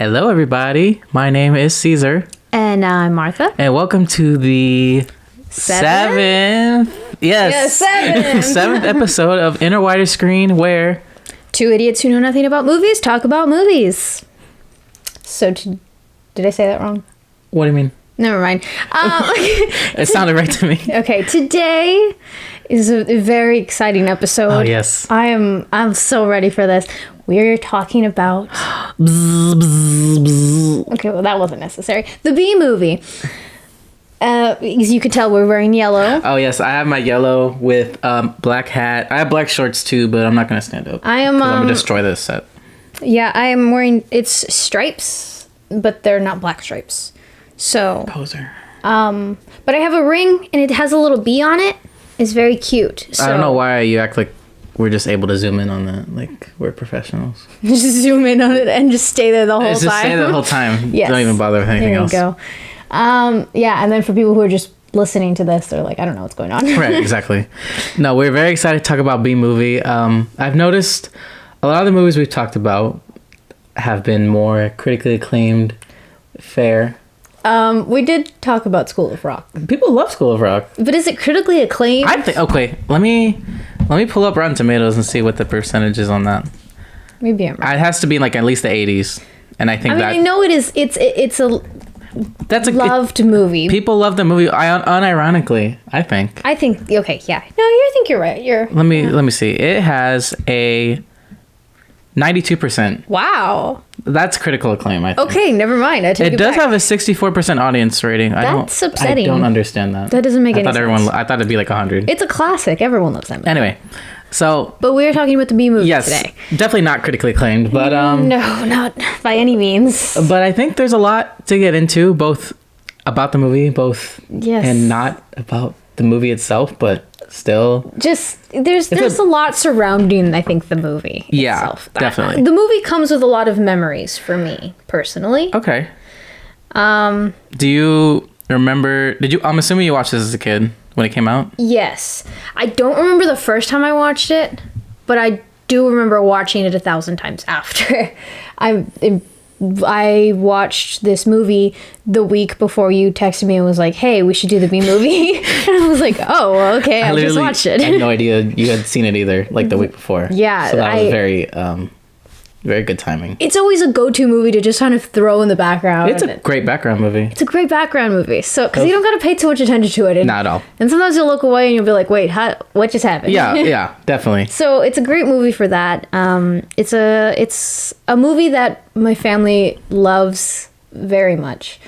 Hello, everybody. My name is Caesar. And I'm Martha. And welcome to the seventh seventh episode of Inner Wider Screen, where two idiots who know nothing about movies talk about movies. So, did I say that wrong? What do you mean? Never mind. It sounded right to me. Okay, today is a very exciting episode. Oh, yes. I'm so ready for this. We're talking about... Okay, well, that wasn't necessary. The B movie. As you could tell, we're wearing yellow. Oh, yes. I have my yellow with black hat. I have black shorts, too, but I'm not going to stand up. I'm going to destroy this set. Yeah, I am wearing... It's stripes, but they're not black stripes. So... Poser. But I have a ring, and it has a little bee on it. It's very cute. So. I don't know why you act like we're just able to zoom in on that. Like, we're professionals. Just zoom in on it and just stay there the whole time. Just stay there the whole time. Yes. Don't even bother with anything else. There you go. Yeah, and then for people who are just listening to this, they're like, I don't know what's going on. Right, exactly. No, we're very excited to talk about B-movie. I've noticed a lot of the movies we've talked about have been more critically acclaimed, fair. We did talk about School of Rock. People love School of Rock. But is it critically acclaimed? I think, okay, let me pull up Rotten Tomatoes and see what the percentage is on that. Maybe I'm wrong. It has to be like at least the 80s. And I think I know it is. It's a loved movie. People love the movie unironically, I think. Okay, yeah. No, I think you're right. Let me see. It has a 92%. Wow. That's critical acclaim, I think. Okay, never mind. I take it It does back. have a 64% audience rating. That's upsetting. I don't understand that. That doesn't make any sense. I thought it'd be like 100. It's a classic. Everyone loves that movie. Anyway, so... But we're talking about the B movie today. Definitely not critically acclaimed, but... No, not by any means. But I think there's a lot to get into, both about the movie, Yes. and not about the movie itself, but still... Just, there's a lot surrounding, I think, the movie itself. Definitely. The movie comes with a lot of memories for me, personally. Okay. Do you remember... I'm assuming you watched this as a kid when it came out? Yes. I don't remember the first time I watched it, but I do remember watching it 1,000 times after. I watched this movie the week before you texted me and was like, hey, we should do the B movie. And I was like, oh, well, okay, I just watched it. I had no idea you had seen it either, like the week before. Yeah. So that was very good timing. It's always a go-to movie to just kind of throw in the background. It's a great background movie. It's a great background movie. So, because you don't got to pay too much attention to it. Not at all. And sometimes you'll look away and you'll be like, wait, what just happened? Yeah, definitely. So it's a great movie for that. It's a movie that my family loves very much.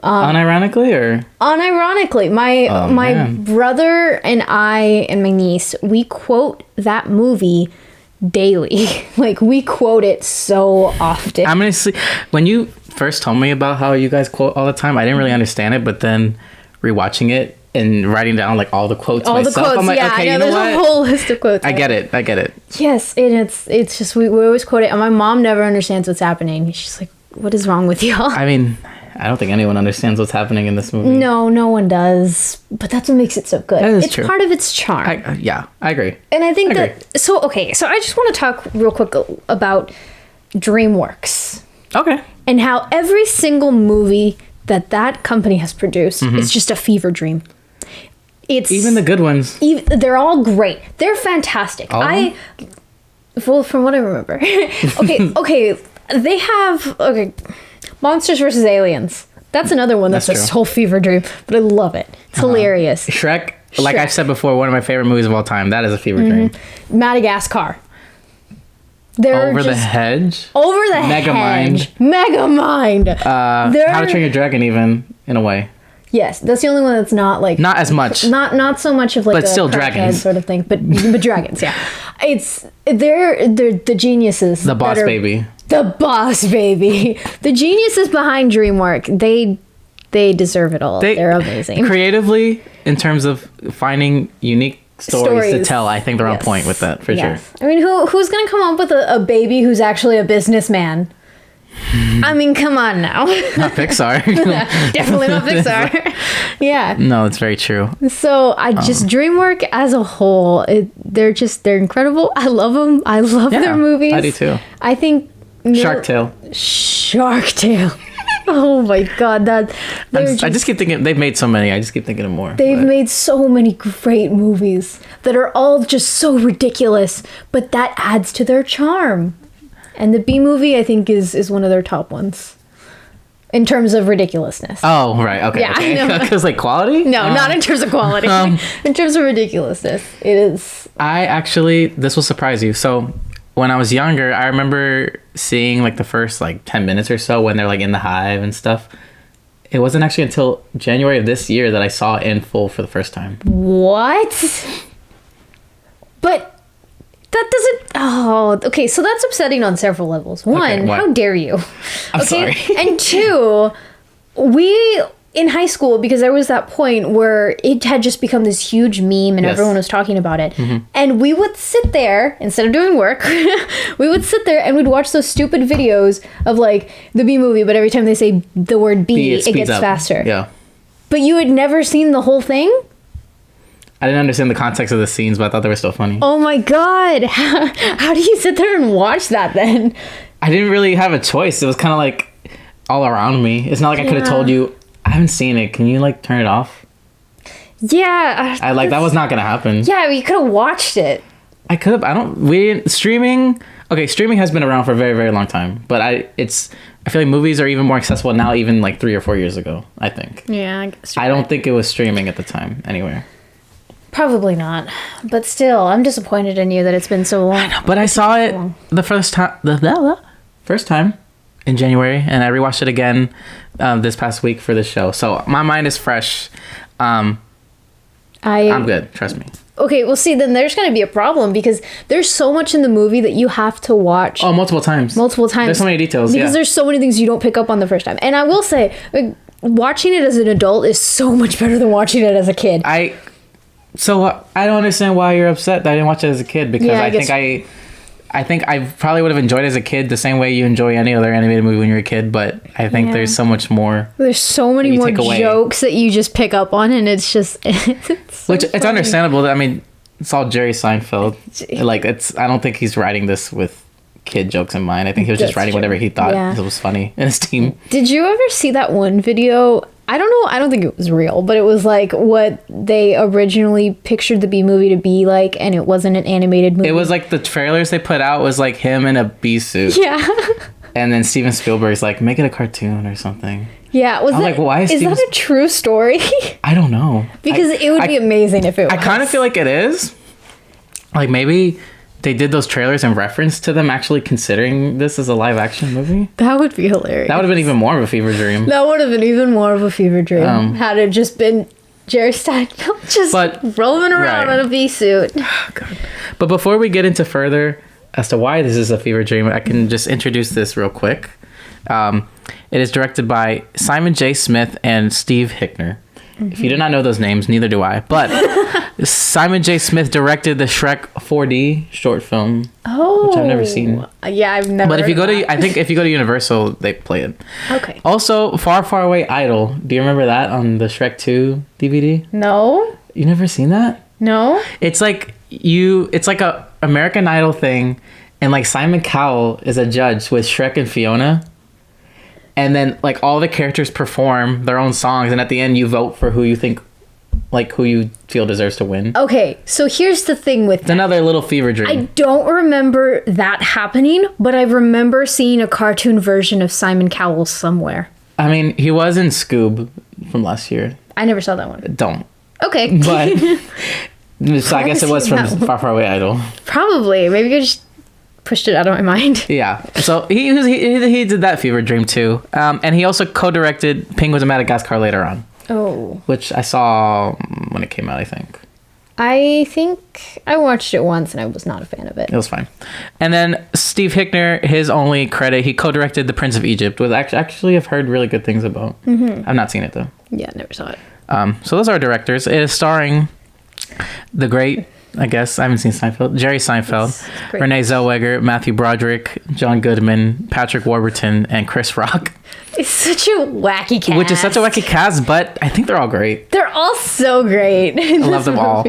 Unironically or? Unironically. My brother and I and my niece, we quote that movie daily. Like, we quote it so often. I'm gonna see, when you first told me about how you guys quote all the time, I didn't really understand it, but then rewatching it and writing down like all the quotes myself, I'm like, okay, yeah, you know there's what? a whole list of quotes. I get it. Yes, and it's just we always quote it, and my mom never understands what's happening. She's like, what is wrong with y'all? I mean, I don't think anyone understands what's happening in this movie. No one does. But that's what makes it so good. It's true. Part of its charm. I agree. And I think so I just want to talk real quick about DreamWorks. Okay. And how every single movie that company has produced is just a fever dream. It's even the good ones. They're all great. They're fantastic. Well, from what I remember. Okay. They have Monsters vs. Aliens. That's another one that's a whole fever dream, but I love it. It's hilarious. Shrek, like I've said before, one of my favorite movies of all time. That is a fever dream. Madagascar. Over the Hedge. Megamind. How to Train Your Dragon, even in a way. Yes, that's the only one that's not like not as much. Not so much of like but a still dragons sort of thing, but dragons. Yeah, they're the geniuses. The boss baby. The boss baby. The geniuses behind DreamWorks. They deserve it all. They're amazing. Creatively, in terms of finding unique stories to tell, I think they're on point with that for sure. I mean, who's gonna come up with a baby who's actually a businessman? I mean, come on now. Not Pixar. Definitely not Pixar. Yeah. No, it's very true. So DreamWorks as a whole, they're incredible. I love them. I love their movies. I do too. I think Shark Tale. Shark Tale. Oh my god, I just keep thinking they've made so many. I just keep thinking of more. They've made so many great movies that are all just so ridiculous, but that adds to their charm. And the B movie, I think, is one of their top ones in terms of ridiculousness. Oh, right. Okay. Yeah, okay. Because like quality? No, not in terms of quality. In terms of ridiculousness, it is. This will surprise you. So when I was younger, I remember seeing like the first like 10 minutes or so when they're like in the hive and stuff. It wasn't actually until January of this year that I saw it in full for the first time. What? But that doesn't... Oh, okay, so that's upsetting on several levels. One, how dare you? I'm sorry. And two, we... in high school, because there was that point where it had just become this huge meme and everyone was talking about it. Mm-hmm. And we would sit there, instead of doing work, we would sit there and we'd watch those stupid videos of like the B movie, but every time they say the word B, it gets faster. Yeah. But you had never seen the whole thing? I didn't understand the context of the scenes, but I thought they were still funny. Oh my god. How do you sit there and watch that then? I didn't really have a choice. It was kind of like all around me. It's not like I could have told you, I haven't seen it. Can you like turn it off? Yeah. That was not gonna happen. Yeah, we could have watched it. I could have. Streaming. Okay, streaming has been around for a very, very long time. But I feel like movies are even more accessible now, even like 3 or 4 years ago, I think. Yeah, I guess I don't think it was streaming at the time anywhere. Probably not. But still, I'm disappointed in you that it's been so long. I know, but I saw it the first time in January, and I rewatched it again this past week for the show. So my mind is fresh. I'm good. Trust me. Okay, well, see, then there's going to be a problem because there's so much in the movie that you have to watch. Oh, multiple times. There's so many details. Because there's so many things you don't pick up on the first time. And I will say, watching it as an adult is so much better than watching it as a kid. So I don't understand why you're upset that I didn't watch it as a kid, because I think I probably would have enjoyed it as a kid the same way you enjoy any other animated movie when you're a kid, but I think there's so much more. There's so many more jokes that you just pick up on, and it's just it's understandable. I mean, it's all Jerry Seinfeld. Like I don't think he's writing this with kid jokes in mind. I think he was just writing whatever he thought was funny in his team. Did you ever see that one video? I don't know. I don't think it was real, but it was like what they originally pictured the B movie to be like, and it wasn't an animated movie. It was like the trailers they put out was like him in a bee suit. Yeah. And then Steven Spielberg's like, make it a cartoon or something. Yeah. Is that a true story? I don't know. Because it would be amazing if it was. I kind of feel like it is. Like maybe they did those trailers in reference to them actually considering this as a live action movie. That would be hilarious. That would have been even more of a fever dream. That would have been even more of a fever dream. Had it just been Jerry Seinfeld rolling around in a bee suit. Oh, God. But before we get into further as to why this is a fever dream, I can just introduce this real quick. It is directed by Simon J. Smith and Steve Hickner. Mm-hmm. If you do not know those names, neither do I. But Simon J. Smith directed the Shrek 4D short film, which I've never seen. Yeah, I've never. But if you go to Universal, they play it. Okay. Also, Far, Far Away Idol. Do you remember that on the Shrek 2 DVD? No. You never seen that? No. It's like a American Idol thing, and like Simon Cowell is a judge with Shrek and Fiona. And then, like, all the characters perform their own songs, and at the end, you vote for who you feel deserves to win. Okay, so here's the thing with it's another little fever dream. I don't remember that happening, but I remember seeing a cartoon version of Simon Cowell somewhere. I mean, he was in Scoob from last year. I never saw that one. Don't. Okay. But so I guess it was from Far, Far Away Idol. Probably. Maybe I just pushed it out of my mind. Yeah. So he did that fever dream too. And he also co-directed Penguins of Madagascar later on. Oh. Which I saw when it came out, I think. I think I watched it once and I was not a fan of it. It was fine. And then Steve Hickner, his only credit, he co-directed The Prince of Egypt, which actually I've heard really good things about. Mm-hmm. I've not seen it though. Yeah, never saw it. So those are our directors. It is starring the great, I guess, I haven't seen Seinfeld, Jerry Seinfeld, Renee Zellweger, Matthew Broderick, John Goodman, Patrick Warburton, and Chris Rock. It's such a wacky cast. Which is such a wacky cast, but I think they're all great. They're all so great. I love them all.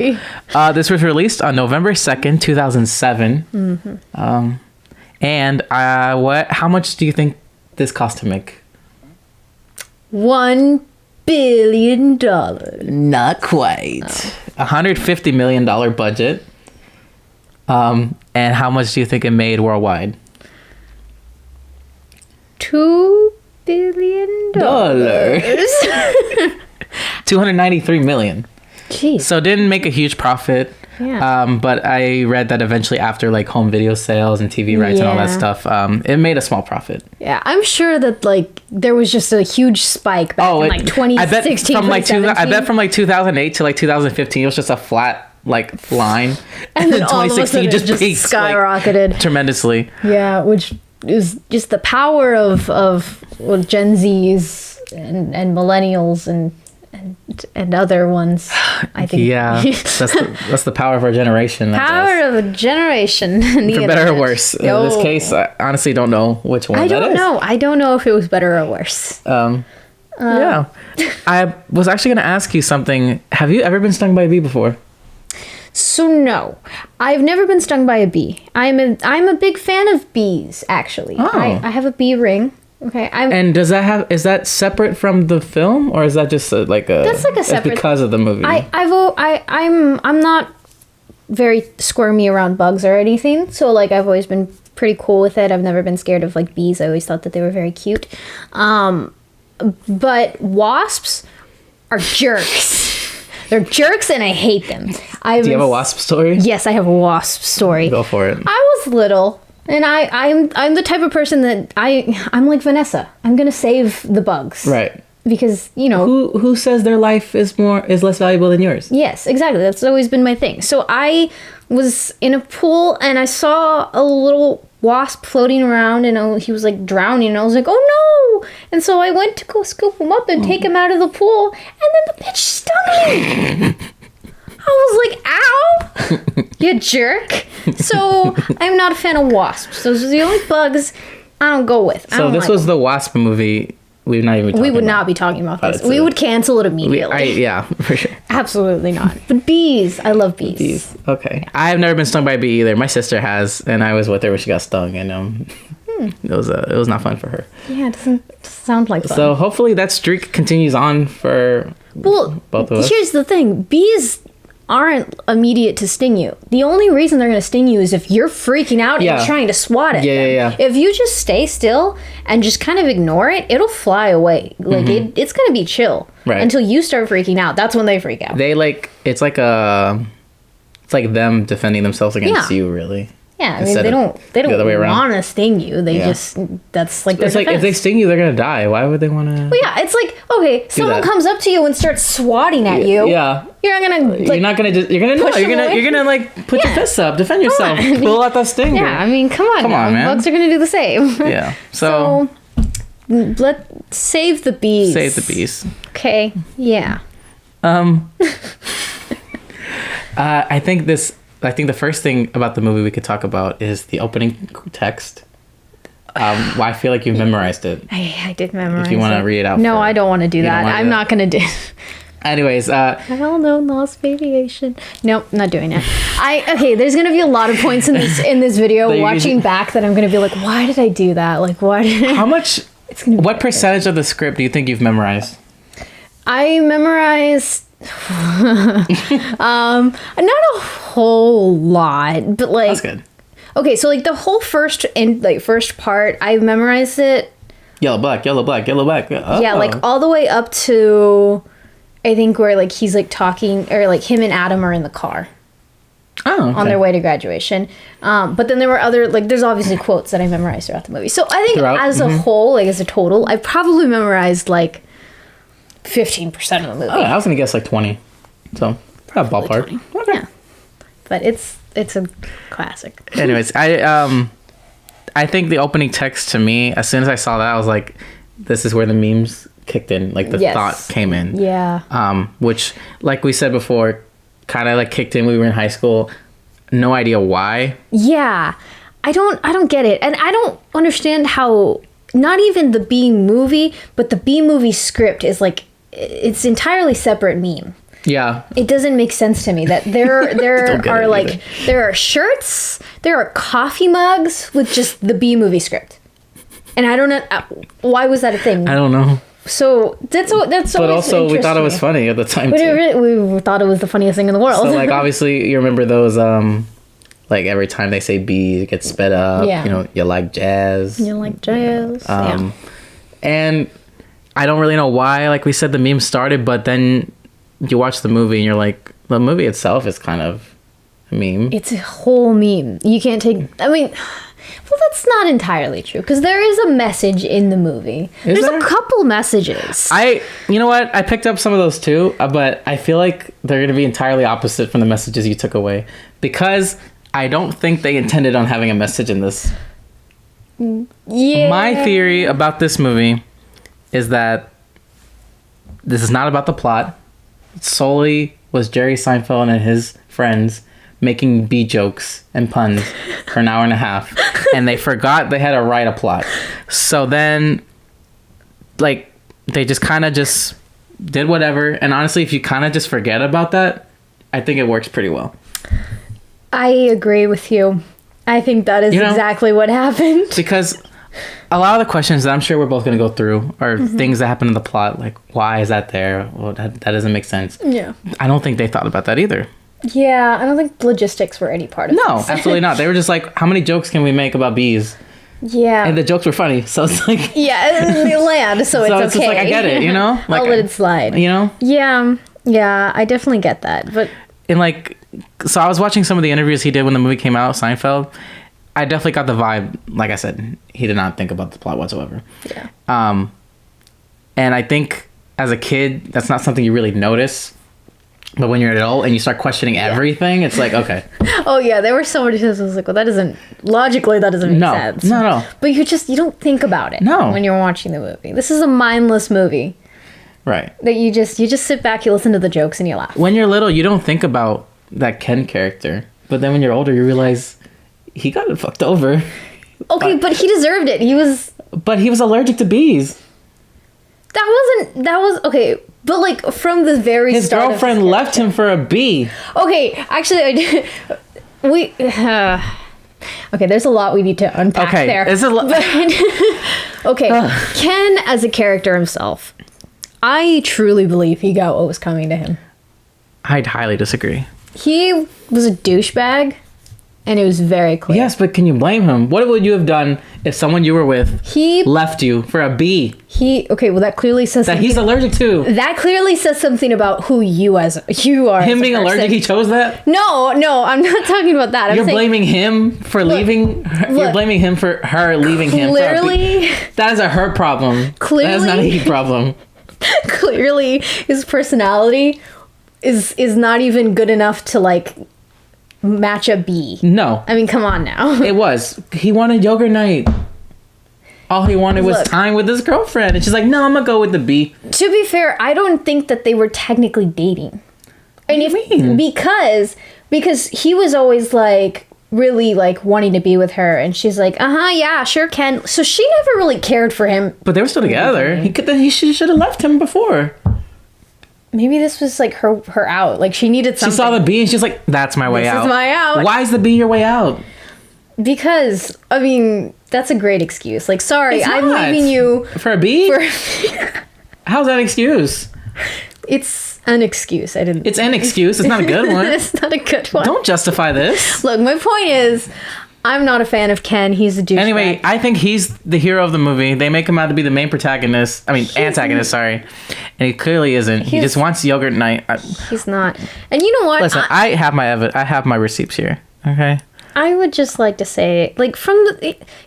This was released on November 2nd, 2007. Mm-hmm. And how much do you think this cost to make? $1 billion. Not quite. $150 million budget. And how much do you think it made worldwide? $2 billion. $293 million. Jeez. So it didn't make a huge profit. Yeah. But I read that eventually after like home video sales and TV rights and all that stuff, it made a small profit. Yeah, I'm sure that like there was just a huge spike back in like 2016, I bet from like 2008 to like 2015 it was just a flat like line, and then 2016 it just peaked, skyrocketed like, tremendously. Yeah, which is just the power of Gen Zs and millennials and other ones, I think. Yeah, that's the power of our generation. Power of a generation. For better or worse. In this case, I honestly don't know which one. I don't know if it was better or worse. Yeah, I was actually going to ask you something. Have you ever been stung by a bee before? So no, I've never been stung by a bee. I'm a big fan of bees. Actually, I have a bee ring. Okay, and is that separate from the film, or is that just that's like a separate because of the movie? I'm not very squirmy around bugs or anything, so like I've always been pretty cool with it. I've never been scared of like bees. I always thought that they were very cute. But wasps are jerks. They're jerks, and I hate them. Do you have a wasp story? Yes, I have a wasp story. Go for it. I was little. And I'm the type of person that I'm like Vanessa. I'm gonna save the bugs, right? Because who says their life is less valuable than yours? Yes, exactly. That's always been my thing. So I was in a pool and I saw a little wasp floating around, and he was like drowning. And I was like, oh no! And so I went to go scoop him up and take him out of the pool, and then the bitch stung me. I was like, ow, you jerk. So I'm not a fan of wasps. Those are the only bugs I don't go with. So this was the wasp movie. We would not be talking about this. We would cancel it immediately. Yeah, for sure. Absolutely not. But bees, I love bees. Okay. I have never been stung by a bee either. My sister has, and I was with her when she got stung, and it was not fun for her. Yeah, it doesn't sound like fun. So hopefully that streak continues on for both of us. Here's the thing. Bees aren't immediate to sting you. The only reason they're going to sting you is if you're freaking out and trying to swat at them. Yeah. If you just stay still and just kind of ignore it, it'll fly away. Like it's going to be chill until you start freaking out. That's when they freak out. It's like them defending themselves against you, really. Yeah, I mean they don't want to sting you. They just that's like their defense. Like if they sting you, they're gonna die. Why would they want to? Well, yeah, it's like okay, someone comes up to you and starts swatting at you. Yeah, you're not gonna. You're gonna like put your fists up, defend yourself, pull out that stinger. Yeah, I mean, come on, man. Bugs are gonna do the same. Yeah, so let's save the bees. Save the bees. Okay. Yeah. I think the first thing about the movie we could talk about is the opening text. Well, I feel like you've memorized it. I did memorize it. If you want to read it out. No, I don't want to do that. I'm not going to do Anyways. Hell no, lost aviation. Nope, not doing it. Okay, there's going to be a lot of points in this video watching back that I'm going to be like, why did I do that? Like, why did I? How much? What percentage of the script do you think you've memorized? I memorized... not a whole lot, but like that's good. Okay, so like the whole first part, I memorized it. Yellow, black, yellow, black, yellow, black. Yeah, like all the way up to I think where like he's like talking, or like him and Adam are in the car. Oh, okay. On their way to graduation. But then there were other, like, there's obviously quotes that I memorized throughout the movie. So I think as a whole, like as a total, I probably memorized like 15% of the movie. Oh, I was gonna guess like 20. So probably ballpark. 20. Okay. Yeah. But it's a classic. Anyways, I think the opening text to me, as soon as I saw that, I was like, this is where the memes kicked in, like the thought came in. Yeah. Which, like we said before, kind of like kicked in when we were in high school. No idea why. Yeah. I don't get it. And I don't understand how not even the B movie, but the B movie script is like, it's entirely separate meme. Yeah. It doesn't make sense to me that there Don't get are it like either. there are shirts, there are coffee mugs with just the B movie script, and I don't know why was that a thing. I don't know. So that's But also, we thought it was funny at the time, too. we thought it was the funniest thing in the world. So, like, obviously, you remember those, like, every time they say B, it gets sped up. Yeah. You know, you like jazz. You like jazz. Yeah. And I don't really know why, like we said, the meme started, but then you watch the movie and you're like, the movie itself is kind of a meme. It's a whole meme. You can't take. I mean, well, that's not entirely true because there is a message in the movie. There's there? a couple messages. You know what? I picked up some of those too, but I feel like they're going to be entirely opposite from the messages you took away because I don't think they intended on having a message in this. Yeah. My theory about this movie is that this is not about the plot. It solely was Jerry Seinfeld and his friends making B jokes and puns for an hour and a half. And they forgot they had to write a plot. So then, like, they just kind of just did whatever. And honestly, if you kind of just forget about that, I think it works pretty well. I agree with you. I think that is exactly what happened. Because a lot of the questions that I'm sure we're both going to go through are things that happen in the plot. Like, why is that there? Well, that doesn't make sense. Yeah. I don't think they thought about that either. Yeah, I don't think logistics were any part of No, this. absolutely not. They were just like, how many jokes can we make about bees? Yeah. And the jokes were funny. So it's like... Yeah, they land, so it's okay. It's just like, I get it, you know? Like, I'll let it slide. You know? Yeah, I definitely get that. But And like, so I was watching some of the interviews he did when the movie came out, Seinfeld. I definitely got the vibe, like I said, he did not think about the plot whatsoever. yeah. And I think as a kid, that's not something you really notice. But when you're an adult and you start questioning everything, it's like, okay. Oh yeah, there were so many times I was like, well, that doesn't make sense. No. But you don't think about it when you're watching the movie. This is a mindless movie. Right. That you just sit back, you listen to the jokes, and you laugh. When you're little, you don't think about that Ken character. But then when you're older, you realize he got fucked over. Okay, but he deserved it. But he was allergic to bees. That was okay. But like from the very his start, girlfriend left him for a bee. Okay, actually, I did. Okay, there's a lot we need to unpack there. Okay, Ken as a character himself, I truly believe he got what was coming to him. I'd highly disagree. He was a douchebag, and it was very clear. Yes, but can you blame him? What would you have done if someone you were with left you for a bee? Okay, well that clearly says that he's allergic to. That clearly says something about who you are. Him being allergic, he chose that? No, I'm not talking about that. You're blaming him for leaving. You're blaming him for her leaving him. Clearly, that is her problem. Clearly, that is not a he problem. Clearly, his personality is not even good enough to like match a bee. No, I mean, come on now. It was. He wanted yogurt night. All he wanted was time with his girlfriend, and she's like, "No, I'm gonna go with the bee." To be fair, I don't think that they were technically dating. What do you mean? Because he was always like really like wanting to be with her, and she's like, yeah, sure, Ken. So she never really cared for him. But they were still together. He should have left him before. Maybe this was like her out. Like she needed something. She saw the bee and she's like, "That's my way out. This is my out." Why is the bee your way out? Because I mean, that's a great excuse. Like, sorry, I'm leaving you for a bee. How's that an excuse? It's an excuse. It's an excuse. It's not a good one. It's not a good one. Don't justify this. Look, my point is, I'm not a fan of Ken. He's a douchebag. Anyway, I think he's the hero of the movie. They make him out to be the main protagonist. I mean, antagonist, sorry. And he clearly isn't. He just wants yogurt night. He's not. And you know what? Listen, I have my receipts here. Okay. I would just like to say, like,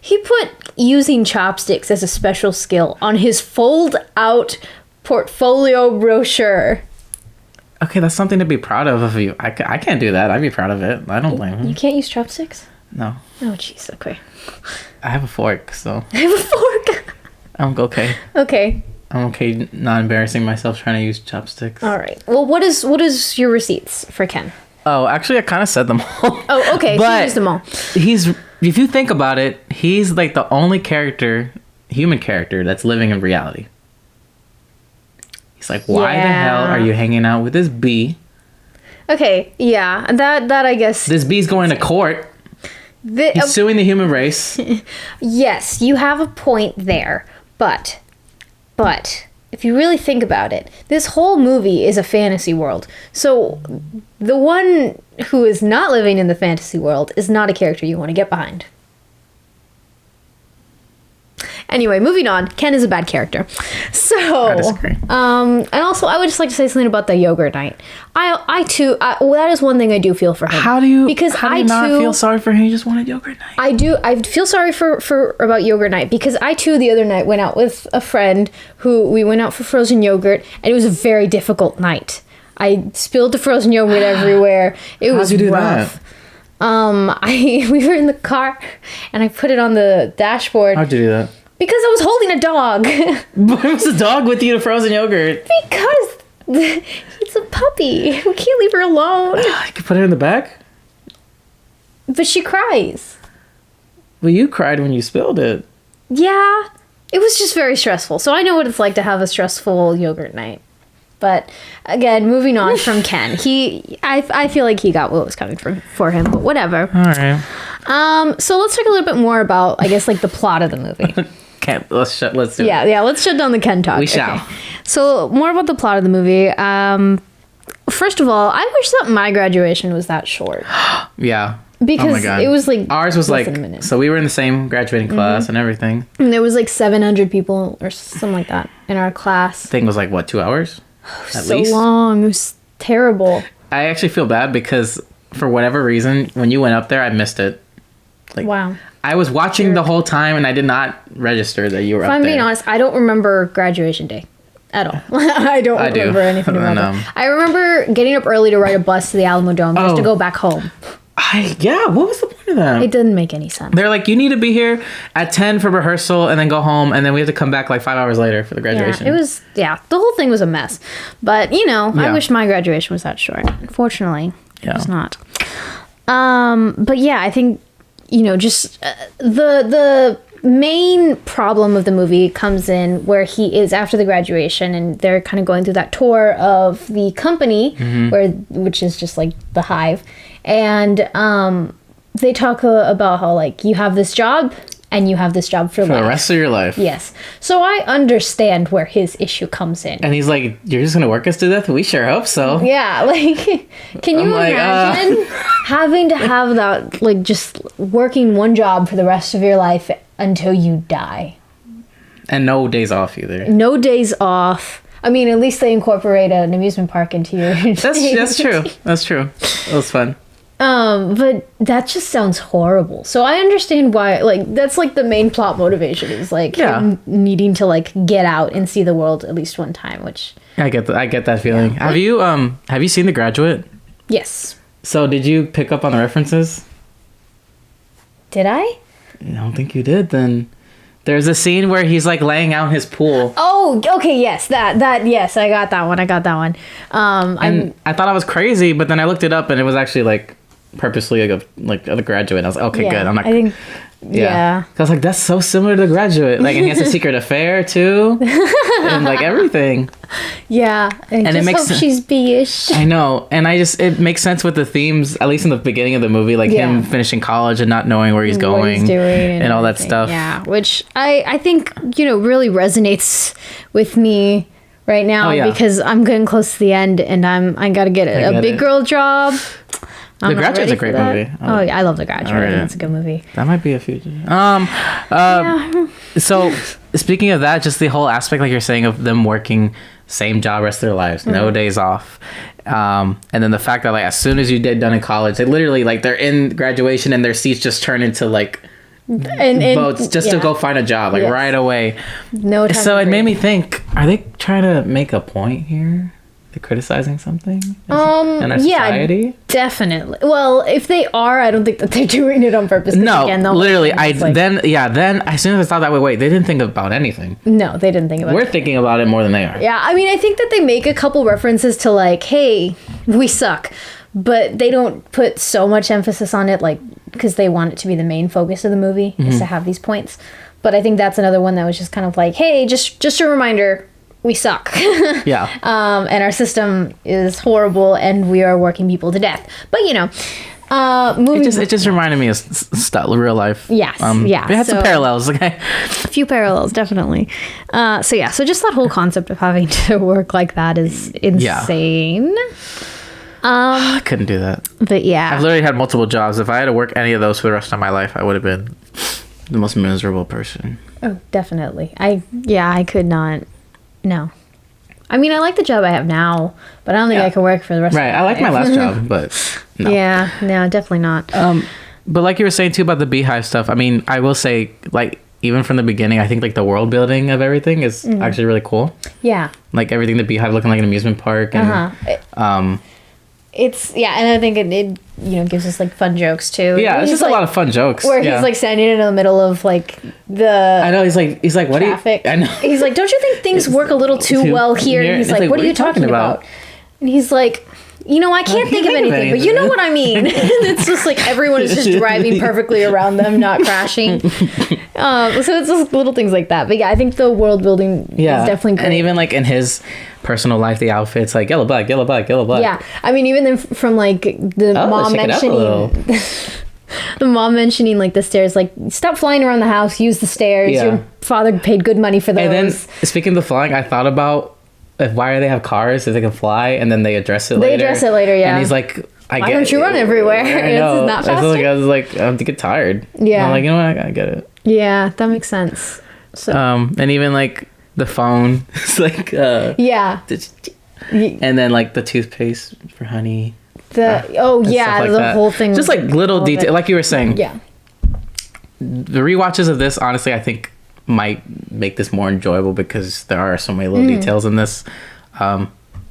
he put using chopsticks as a special skill on his fold-out portfolio brochure. Okay, that's something to be proud of you. I can't do that. I'd be proud of it. I don't blame him. You can't use chopsticks? No. Oh, jeez. Okay. I have a fork, so. I have a fork. I'm okay. Okay. I'm okay not embarrassing myself trying to use chopsticks. All right. Well, what is your receipts for Ken? Oh, actually, I kind of said them all. Oh, okay. But he used them all. If you think about it, he's like the only human character that's living in reality. He's like, why the hell are you hanging out with this bee? Okay, yeah, that I guess. This bee's going to court. He's suing the human race. Yes, you have a point there, but if you really think about it, this whole movie is a fantasy world. So the one who is not living in the fantasy world is not a character you want to get behind. Anyway, moving on. Ken is a bad character. So, I disagree. And also, I would just like to say something about the yogurt night. I too, that is one thing I do feel for him. How do you not feel sorry for him? You just wanted yogurt night. I do. I feel sorry for about yogurt night because I too the other night went out with a friend who we went out for frozen yogurt and it was a very difficult night. I spilled the frozen yogurt everywhere. It was How'd you do rough. that? We were in the car and I put it on the dashboard. How'd you do that? Because I was holding a dog. Why was the dog with you to frozen yogurt? Because it's a puppy. We can't leave her alone. I could put it in the back. But she cries. Well, you cried when you spilled it. Yeah. It was just very stressful. So I know what it's like to have a stressful yogurt night. But again, moving on from Ken, I feel like he got what was coming for him, but whatever. All right. So let's talk a little bit more about, I guess, like the plot of the movie. Let's do it. Yeah. Let's shut down the Ken talk. We shall. Okay. So more about the plot of the movie. First of all, I wish that my graduation was that short. Yeah. Because oh my God. It was like ours was like so we were in the same graduating class and everything. And there was like 700 people or something like that in our class. Thing was like what, 2 hours? At so least? Long. It was terrible. I actually feel bad because for whatever reason, when you went up there, I missed it. Like, wow. I was watching the whole time and I did not register that you were up there. If I'm being honest, I don't remember graduation day at all. I don't remember anything about that. I remember getting up early to ride a bus to the Alamo Dome just to go back home. What was the point of that? It didn't make any sense. They're like, you need to be here at 10 for rehearsal and then go home, and then we have to come back like 5 hours later for the graduation. The whole thing was a mess. But, I wish my graduation was that short. Unfortunately, it was not. But yeah, I think, just the main problem of the movie comes in where he is after the graduation and they're kind of going through that tour of the company which is just like the Hive, and they talk about how like you have this job and you have this job for life. The rest of your life. Yes. So I understand where his issue comes in. And he's like, you're just gonna work us to death? We sure hope so. Yeah, like can you imagine having to have that, like, just working one job for the rest of your life until you die? And no days off either. No days off. I mean, at least they incorporate an amusement park into your That's true. That's true. It was fun. But that just sounds horrible. So I understand why, like, that's like the main plot motivation is like him needing to like get out and see the world at least one time, which I get that feeling. Yeah. Have you seen The Graduate? Yes. So did you pick up on the references? Did I? I don't think you did. Then there's a scene where he's like laying out his pool. Oh, okay, yes, that yes, I got that one. And I thought I was crazy, but then I looked it up and it was actually like purposely like The Graduate. I was like, okay, good. I'm not. I think. Yeah. I was like, that's so similar to The Graduate. Like, and he has a secret affair too, and like everything. Yeah, and it makes hope she's B-ish. I know, and it makes sense with the themes, at least in the beginning of the movie, like him finishing college and not knowing where he's going, what he's doing, and all that stuff. Yeah, which I think really resonates with me right now because I'm getting close to the end and I got to get a big girl job. The Graduate's a great movie. Oh, yeah, I love The Graduate. Right. It's a good movie. That might be a future. So speaking of that, just the whole aspect, like you're saying, of them working same job rest of their lives, no days off. And then the fact that like as soon as you get done in college, they literally like they're in graduation and their seats just turn into like boats just to go find a job like right away. No time. So it made me think: are they trying to make a point here? They're criticizing something in our society? Yeah, definitely. Well, if they are, I don't think that they're doing it on purpose. No, literally. Then as soon as I thought that way, wait, they didn't think about anything. No, they didn't think about it. We're thinking about it more than they are. Yeah, I mean, I think that they make a couple references to like, hey, we suck. But they don't put so much emphasis on it, like, because they want it to be the main focus of the movie, is to have these points. But I think that's another one that was just kind of like, hey, just a reminder, we suck. Yeah. And our system is horrible, and we are working people to death. But moving. It just reminded me of real life. Yes. Yeah. We had some parallels. Okay. A few parallels, definitely. So just that whole concept of having to work like that is insane. I couldn't do that. But yeah, I've literally had multiple jobs. If I had to work any of those for the rest of my life, I would have been the most miserable person. Oh, definitely. I could not. No. I mean, I like the job I have now, but I don't think I could work for the rest of my life. Right. I like my last job, but no. Yeah, no, definitely not. But like you were saying too about the beehive stuff, I mean, I will say, like, even from the beginning, I think like the world building of everything is actually really cool. Yeah. Like everything, the beehive looking like an amusement park, and It's and I think it gives us like fun jokes too. Yeah, it's just like, a lot of fun jokes. Where he's like standing in the middle of like the. I know he's like what traffic. I know. He's like, don't you think things work a little too well here? And he's like, what are you talking about? And he's like, I can't think of anything, but you know what I mean. It's just like everyone is just driving perfectly around them, not crashing. So it's just little things like that. But yeah, I think the world building is definitely great. And even like in his personal life, the outfits like yellow, black, yellow, black, yellow, black. Yeah, I mean, even then from like the mom mentioning the mom mentioning like the stairs, like stop flying around the house, use the stairs. Yeah. Your father paid good money for those. And then speaking of the flying, I thought about why do they have cars if they can fly, and then they address it later. They address it later, yeah. And he's like, why don't you run everywhere? I know. It's not faster. I was like, I have to get tired. Yeah. And I'm like, you know what? I get it. Yeah, that makes sense. So. And even like the phone, it's like yeah. And then like the toothpaste for honey. The like whole thing. Just like little detail, like you were saying. Yeah. The rewatches of this, honestly, I think might make this more enjoyable because there are so many little details in this. I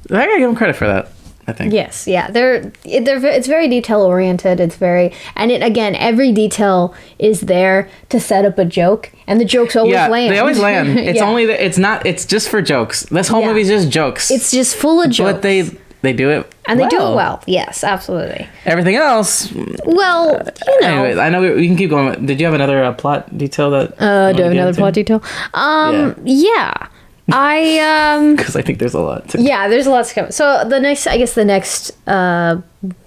gotta give them credit for that. I think. Yes, yeah, it's very detail oriented. It's very, and again, every detail is there to set up a joke, and the jokes always land. They always land. It's just for jokes. This whole movie is just jokes. It's just full of jokes. But they do it, and they do it well. Yes, absolutely. Everything else, well, Anyways, I know we can keep going. Did you have another plot detail that? Do I have another plot detail? Yeah. Because I think there's a lot to there's a lot to come. So the next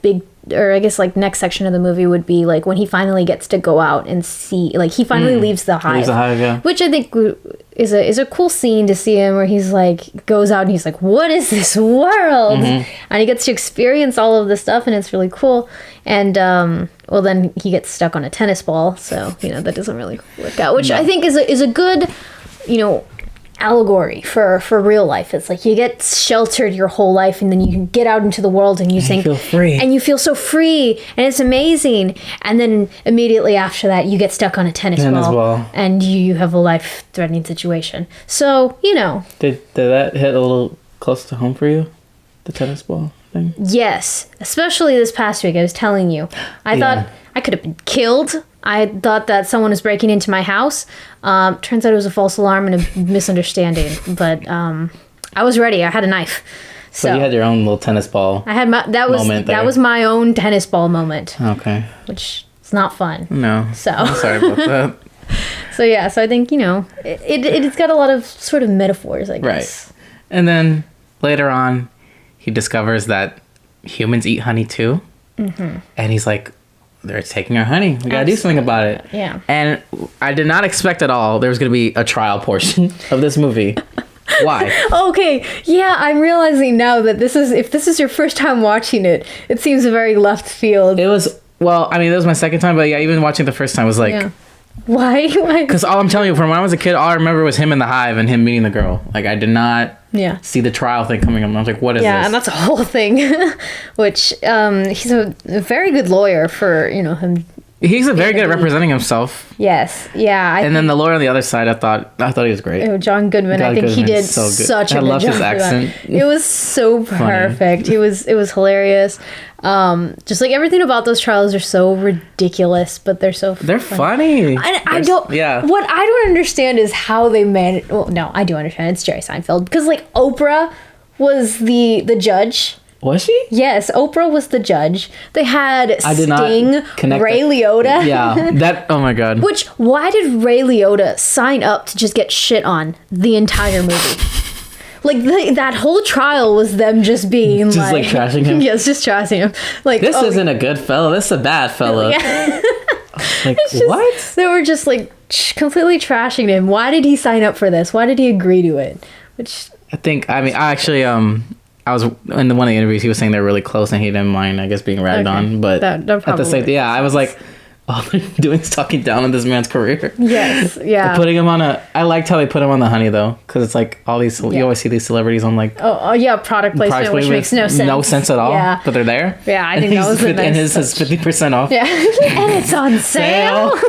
big, or I guess like next section of the movie would be like when he finally gets to go out and see, like he finally leaves the hive. Which I think is a cool scene to see him where he's like goes out and he's like, what is this world? And he gets to experience all of this stuff, and it's really cool. And well, then he gets stuck on a tennis ball, so that doesn't really work out, which I think is a good allegory for real life. It's like you get sheltered your whole life, and then you get out into the world and you feel free, and you feel so free, and it's amazing. And then immediately after that, you get stuck on a tennis ball, and you have a life-threatening situation. So did that hit a little close to home for you, the tennis ball thing? Yes, especially this past week. I was telling you, I thought I could have been killed. I thought that someone was breaking into my house. Turns out it was a false alarm and a misunderstanding. But I was ready. I had a knife. So you had your own little tennis ball. I had that was my own tennis ball moment. Okay. Which is not fun. No. So I'm sorry about that. So I think it's got a lot of sort of metaphors, I guess. Right. And then later on, he discovers that humans eat honey too, and he's like, they're taking our honey. We gotta do something about it. Yeah. And I did not expect at all there was gonna be a trial portion of this movie. Why? Okay. Yeah, I'm realizing now that if this is your first time watching it, it seems a very left field. It was, well, I mean, it was my second time, but yeah, even watching the first time was like... Yeah. Why? Because all I'm telling you, from when I was a kid, all I remember was him in the hive and him meeting the girl. Like, I did not see the trial thing coming up. I was like, what is this? Yeah, and that's a whole thing. Which, he's a very good lawyer for, him. He's a very good at representing himself. Yes. Yeah. And then the lawyer on the other side, I thought he was great. John Goodman. I think he did such a good job. I loved his accent. It was so perfect. It was hilarious. Just like everything about those trials are so ridiculous, but they're funny. What I don't understand is how they managed. Well, no, I do understand. It's Jerry Seinfeld, because like Oprah was the judge. Was she? Yes, Oprah was the judge. They had Sting, Ray Liotta. Yeah, that. Oh my god. Why did Ray Liotta sign up to just get shit on the entire movie? Like that whole trial was them just being just like trashing him. Yes, just trashing him. Like this isn't a good fellow. This is a bad fellow. Yeah. Like what? They were just like completely trashing him. Why did he sign up for this? Why did he agree to it? Which I actually I was in one of the interviews. He was saying they're really close, and he didn't mind, I guess, being ragged on. But at the same, I was like, all they're doing is talking down on this man's career. Yes, yeah. They're putting him on I liked how they put him on the Honey though, because it's like all these. You always see these celebrities on like. Oh yeah, product placement, which makes no sense. No sense at all. Yeah. But they're there. Yeah, I think that was and his is 50% off. Yeah, and it's on sale.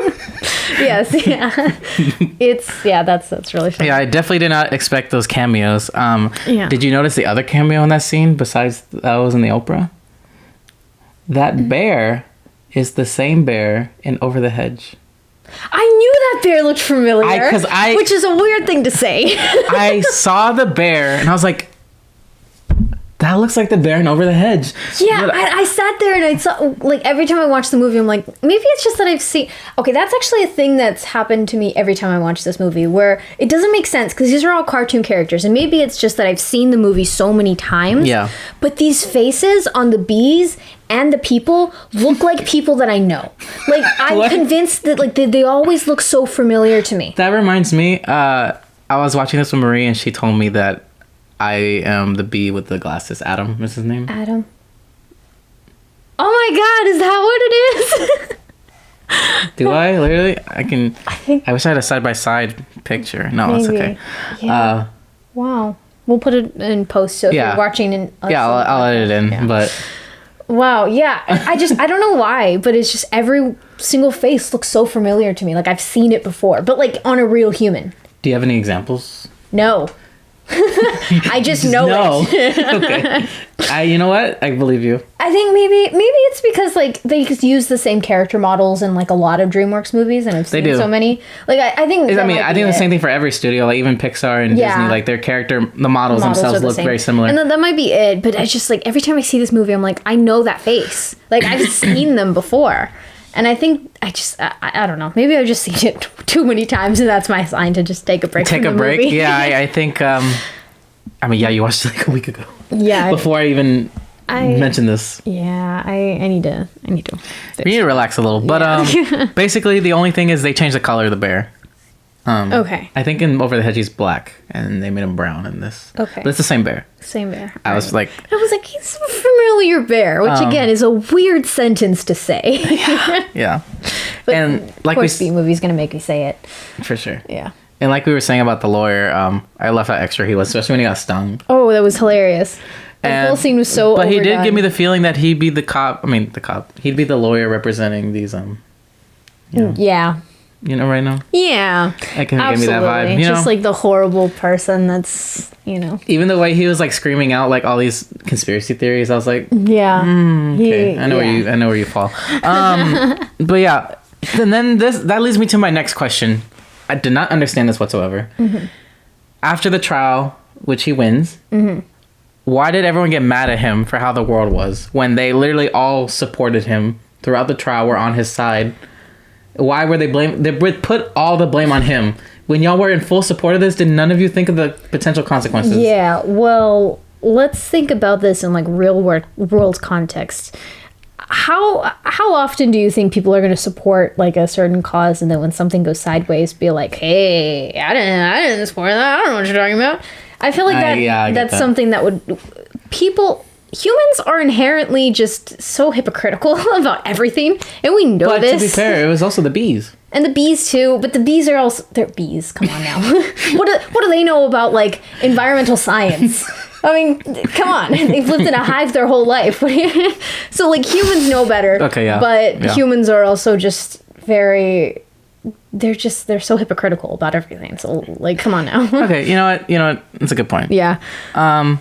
Yes, yeah. That's really funny. Yeah, I definitely did not expect those cameos. Yeah. Did you notice the other cameo in that scene besides that was in the Oprah? That bear is the same bear in Over the Hedge. I knew that bear looked familiar. Which is a weird thing to say. I saw the bear and I was like, that looks like the bear in Over the Hedge. Yeah, I sat there and I saw, like, every time I watch the movie, I'm like, maybe it's just that I've seen... Okay, that's actually a thing that's happened to me every time I watch this movie, where it doesn't make sense, because these are all cartoon characters, and maybe it's just that I've seen the movie so many times. Yeah. But these faces on the bees and the people look like people that I know. Like, I'm convinced that, like, they always look so familiar to me. That reminds me, I was watching this with Marie, and she told me that I am the bee with the glasses. Adam is his name. Adam. Oh my God, is that what it is? Do I? Literally? I wish I had a side-by-side picture. No, Maybe. it's okay. Yeah. Wow. We'll put it in post, so if you're watching in... I'll edit it in, but... Wow, yeah. I don't know why, but it's just every single face looks so familiar to me. Like, I've seen it before, but, like, on a real human. Do you have any examples? No. I just know it. Okay. You know what? I believe you. I think maybe it's because like they use the same character models in like a lot of DreamWorks movies, and I've seen so many. Like I think. I think the same thing for every studio, like even Pixar and Disney, like their the models themselves look very similar. And that might be it. But I just like every time I see this movie, I'm like, I know that face. Like I've seen them before. And I think I don't know. Maybe I've just seen it too many times, and that's my sign to just take a break. Take a break. Movie. Yeah, I think. You watched it like a week ago. Yeah. Before I even mentioned this. Yeah, I need to. You need to relax a little, but basically the only thing is they changed the color of the bear. Okay. I think in Over the Hedge he's black, and they made him brown in this. Okay. But it's the same bear. Same bear. I was like, he's a familiar bear, which again is a weird sentence to say. Yeah. But and like of course, the movie's gonna make me say it. For sure. Yeah. And like we were saying about the lawyer, I love how extra he was, especially when he got stung. Oh, that was hilarious. The whole scene was so But overdone. He did give me the feeling that he'd be the cop. He'd be the lawyer representing these Yeah. You know, right now? Yeah. It kind of gave me that vibe. Just like the horrible person that's, Even the way he was like screaming out like all these conspiracy theories, I was like, yeah. Okay. I know where you fall. But yeah. And then that leads me to my next question. I did not understand this whatsoever. Mm-hmm. After the trial, which he wins, why did everyone get mad at him for how the world was when they literally all supported him throughout the trial, were on his side? Why were they blamed? They put all the blame on him. When y'all were in full support of this, did none of you think of the potential consequences? Yeah, well, let's think about this in like real world context. How often do you think people are going to support like a certain cause, and then when something goes sideways, be like, "Hey, I didn't support that. I don't know what you're talking about." I feel like that's something that would humans are inherently just so hypocritical about everything, and we know this. But to be fair, it was also the bees. And the bees too, but the bees are also they're bees. Come on now, what do they know about like environmental science? I mean, come on, they've lived in a hive their whole life. So like humans know better. Okay, yeah. But humans are also just they're so hypocritical about everything. So like, come on now. Okay, you know what? It's a good point. Yeah. And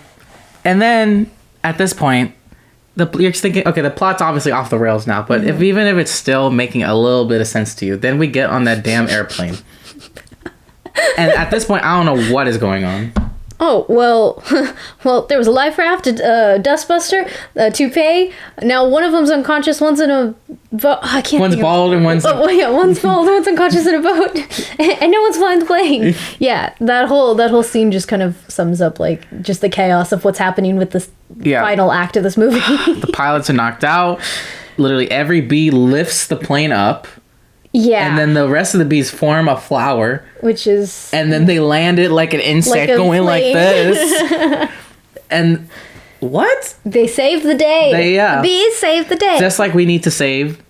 then at this point, you're just thinking, okay, the plot's obviously off the rails now, but even if it's still making a little bit of sense to you, then we get on that damn airplane. And at this point, I don't know what is going on. Oh, well, there was a life raft, a dustbuster, a toupee. Now one of them's unconscious, one's in a But I can't. One's bald and one's. Oh, yeah, one's bald, one's unconscious in a boat, and no one's flying the plane. Yeah, that whole scene just kind of sums up like just the chaos of what's happening with this final act of this movie. The pilots are knocked out. Literally every bee lifts the plane up. Yeah. And then the rest of the bees form a flower. Which is... And then they land it like an insect going like this. And what? They saved the day. The bees saved the day. Just like we need to save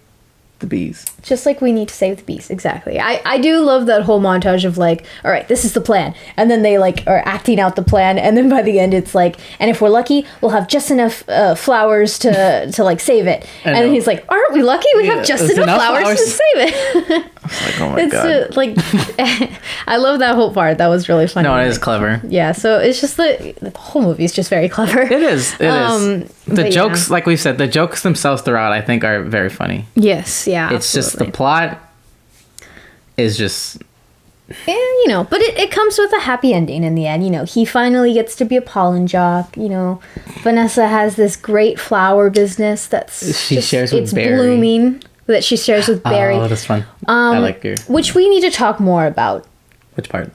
the bees. Just like we need to save the bees. Exactly. I do love that whole montage of like, all right, this is the plan. And then they like are acting out the plan. And then by the end, it's like, and if we're lucky, we'll have just enough flowers to like save it. And then he's like, aren't we lucky? We have just enough flowers to save it. Like, oh my God. Like, I love that whole part. That was really funny. No, it is clever. Yeah. So it's just the whole movie is just very clever. It is. It is. The jokes, like we've said, the jokes themselves throughout, I think, are very funny. Yes. Yeah. It's just the plot is just... Yeah, but it comes with a happy ending in the end. He finally gets to be a pollen jock. Vanessa has this great flower business shares with Barry. Blooming, that she shares with Barry. Oh, that's fun. I like your... Which we need to talk more about. Which part?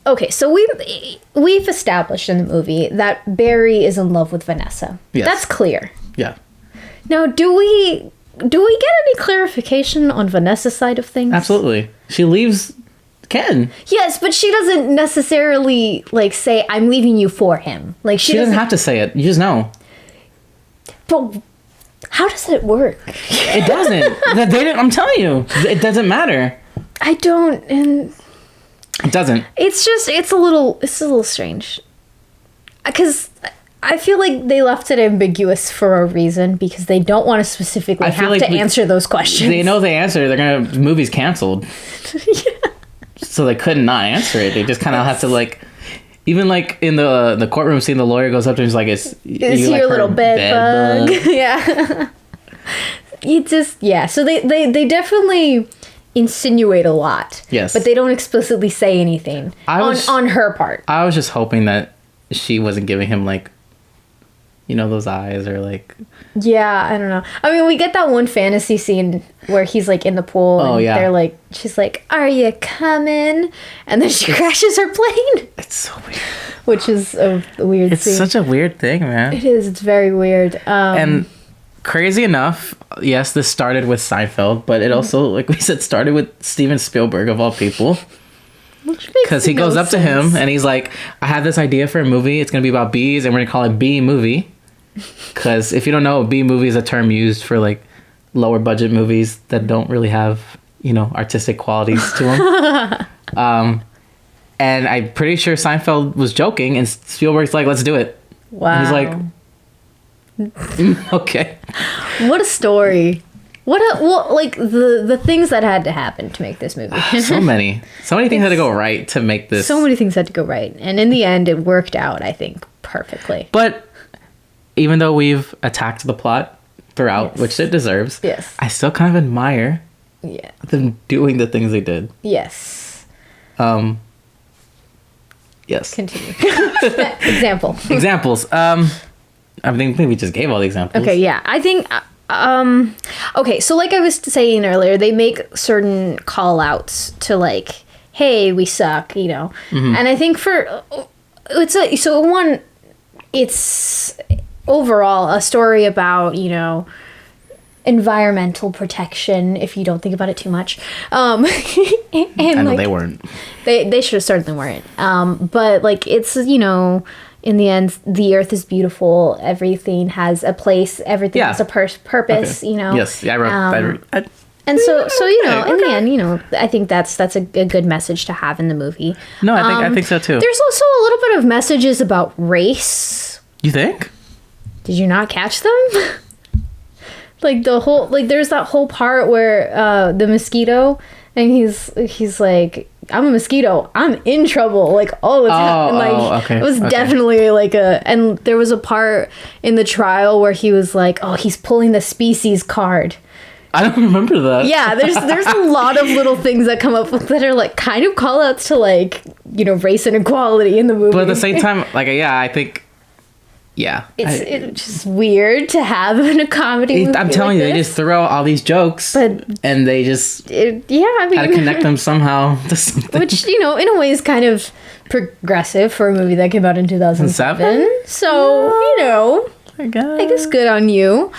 Okay, so we've established in the movie that Barry is in love with Vanessa. Yes. That's clear. Yeah. Now, do we get any clarification on Vanessa's side of things? Absolutely. She leaves Ken. Yes, but she doesn't necessarily like say, "I'm leaving you for him." Like she doesn't have to say it. You just know. But how does it work? It doesn't. I'm telling you, it doesn't matter. I don't. And it doesn't. It's a little strange. Because I feel like they left it ambiguous for a reason, because they don't want to specifically have to answer those questions. They know the answer. The movie's canceled. Yeah. So they couldn't not answer it. They just kind of have to like, even like in the courtroom scene, the lawyer goes up to him and is like, "Is you your little bed bug?" Yeah. So they definitely insinuate a lot. Yes. But they don't explicitly say anything on her part. I was just hoping that she wasn't giving him like, those eyes or like... Yeah, I don't know. I mean, we get that one fantasy scene where he's like in the pool and they're like, she's like, "Are you coming?" And then she crashes her plane. It's so weird. Which is a weird scene. It's such a weird thing, man. It is. It's very weird. And crazy enough, yes, this started with Seinfeld, but it also, like we said, started with Steven Spielberg, of all people. Because he goes up to him and he's like, "I have this idea for a movie. It's going to be about bees and we're going to call it Bee Movie." Because if you don't know, B movie is a term used for like lower budget movies that don't really have, artistic qualities to them. And I'm pretty sure Seinfeld was joking and Spielberg's like, "Let's do it." Wow. And he's like, "Okay." What a story. What the things that had to happen to make this movie. So many things had to go right to make this. So many things had to go right. And in the end, it worked out, I think, perfectly. But even though we've attacked the plot throughout, which it deserves, I still kind of admire them doing the things they did. Yes. Yes. Continue. Examples. I think we just gave all the examples. Okay, yeah. I think... okay, so like I was saying earlier, they make certain call-outs to like, "Hey, we suck," Mm-hmm. And I think it's overall a story about, environmental protection, if you don't think about it too much. And I know they weren't. They should have certainly weren't. But like it's, in the end, the earth is beautiful. Everything has a place. Everything has a purpose. Okay. Yes, yeah, I wrote. And so in the end, I think that's a good message to have in the movie. No, I think so too. There's also a little bit of messages about race. You think? Did you not catch them? Like there's that whole part where the mosquito, and he's like, "I'm a mosquito. I'm in trouble." Like all the time. Okay. It was definitely like and there was a part in the trial where he was like, "Oh, he's pulling the species card." I don't remember that. Yeah, there's a lot of little things that come up that are like kind of call outs to like, race inequality in the movie. But at the same time, like, I think Yeah. It's just weird to have in a comedy movie. I'm telling like you, they just throw out all these jokes, and they just I mean, had to connect them somehow to something. which, in a way is kind of progressive for a movie that came out in 2007. So, I guess good on you.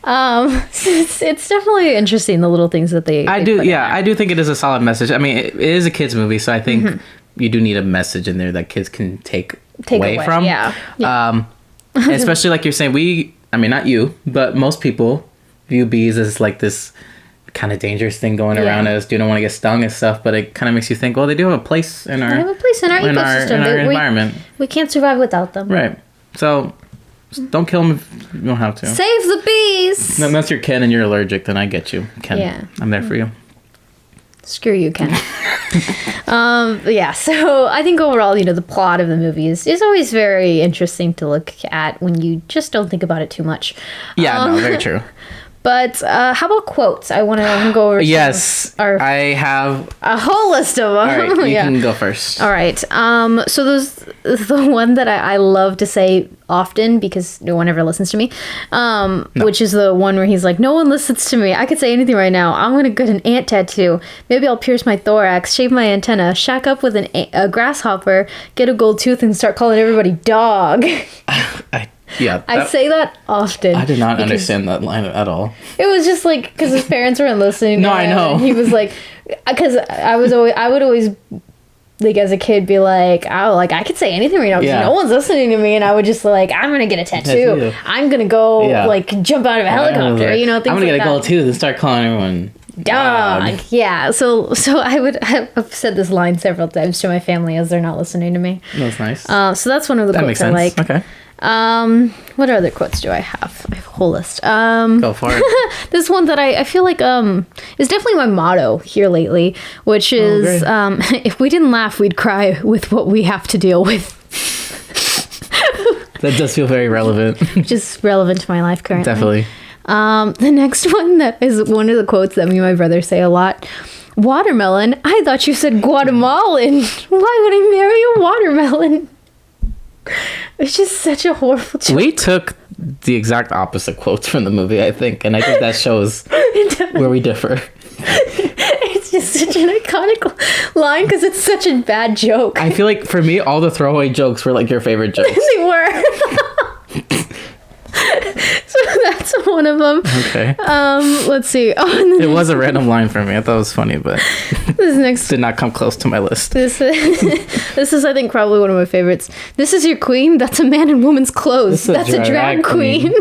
It's definitely interesting, the little things that they I do think it is a solid message. I mean, it is a kids movie, so I think you do need a message in there that kids can take away from. Yeah. Especially like you're saying, not you, but most people view bees as like this kind of dangerous thing going around us. You don't want to get stung and stuff, but it kind of makes you think, well, they do have a place in our ecosystem, in our environment. We can't survive without them. Right. So don't kill them if you don't have to. Save the bees. Unless you're Ken and you're allergic, then I get you, Ken. Yeah. I'm there for you. Screw you, Ken. So I think overall, the plot of the movie is always very interesting to look at when you just don't think about it too much. Yeah, very true. But how about quotes? I want to go over. Yes, I have a whole list of them. All right, you can go first. All right. So there's the one that I love to say often because no one ever listens to me. Which is the one where he's like, "No one listens to me. I could say anything right now. I'm gonna get an ant tattoo. Maybe I'll pierce my thorax, shave my antenna, shack up with a grasshopper, get a gold tooth, and start calling everybody dog." I say that often. I did not understand that line at all. It was just like because his parents weren't listening. No, I know. He was like, because I would always like as a kid be like, oh, like I could say anything right now because no one's listening to me, and I would just like, I'm gonna get a tattoo. I'm gonna go like jump out of a helicopter. Like, things I'm gonna get a gold tooth and start calling everyone dog. Yeah. So I've said this line several times to my family as they're not listening to me. That's nice. So that's one of the quotes I like. Okay. What other quotes do I have? I have a whole list. Go for it. This one that I feel like is definitely my motto here lately, which is if we didn't laugh, we'd cry with what we have to deal with. That does feel very relevant. Which is relevant to my life currently. Definitely. The next one that is one of the quotes that me and my brother say a lot. Watermelon? I thought you said Guatemalan. Why would I marry a watermelon? It's just such a horrible joke. We took the exact opposite quotes from the movie, I think, and I think that shows where we differ. It's just such an iconic line because it's such a bad joke. I feel like for me, all the throwaway jokes were like your favorite jokes. They were. So that's one of them. Okay. Let's see. It was a random line for me. I thought it was funny, but this next did not come close to my list. This is I think probably one of my favorites. This is your queen. That's a man in woman's clothes. That's a drag queen.